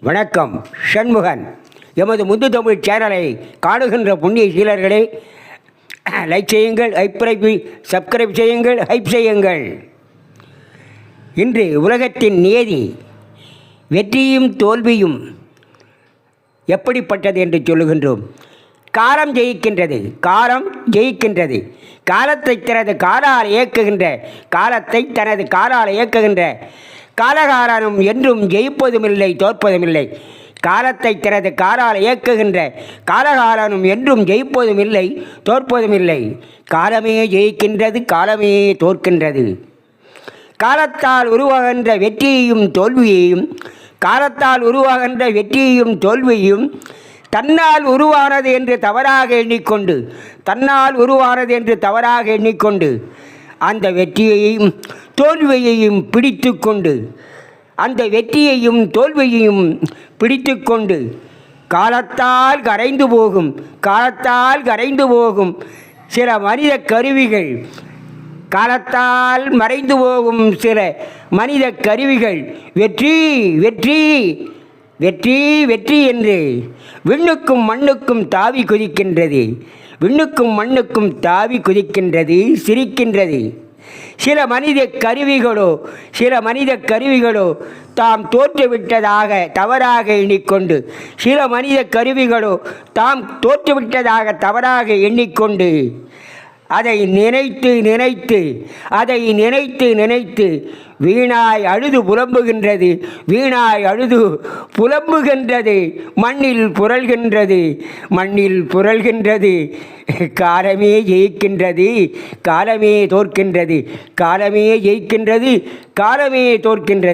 வணக்கம். ஷண்முகன். எமது முந்து தமிழ் சேனலை காணுகின்ற புண்ணிய சீலர்களே, லைக் செய்யுங்கள், சப்ஸ்கிரைப் செய்யுங்கள், ஹைப் செய்யுங்கள். இன்று உலகத்தின் நியதி, வெற்றியும் தோல்வியும் எப்படிப்பட்டது என்று சொல்லுகின்றோம். காலம் ஜெயிக்கின்றது, காலம் ஜெயிக்கின்றது. காலத்தை தனது காலால் இயக்குகின்ற காலகாலனும் என்றும் ஜெயிப்பதுமில்லை, தோற்பதுமில்லை. காலத்தை தனது காலால் இயக்குகின்ற காலகாலனும் என்றும் ஜெயிப்பதுமில்லை, தோற்பதுமில்லை. காலமே ஜெயிக்கின்றது, காலமே தோற்கின்றது. காலத்தால் உருவாகின்ற வெற்றியையும் தோல்வியையும் தன்னால் உருவானது என்று தவறாக எண்ணிக்கொண்டு அந்த வெற்றியையும் தோல்வியையும் பிடித்து கொண்டு காலத்தால் கரைந்து போகும் சில மனித கருவிகள், காலத்தால் மறைந்து போகும் சில மனித கருவிகள் வெற்றி வெற்றி வெற்றி வெற்றி என்று விண்ணுக்கும் மண்ணுக்கும் தாவி குதிக்கின்றது, சிரிக்கின்றது. சில மனித கருவிகளோ தாம் தோற்றுவிட்டதாக தவறாக எண்ணிக்கொண்டு அதை நினைத்து வீணாய் அழுது புலம்புகின்றது, மண்ணில் புரள்கின்றது. காலமே ஜெயிக்கின்றது, காலமே தோற்கின்றது.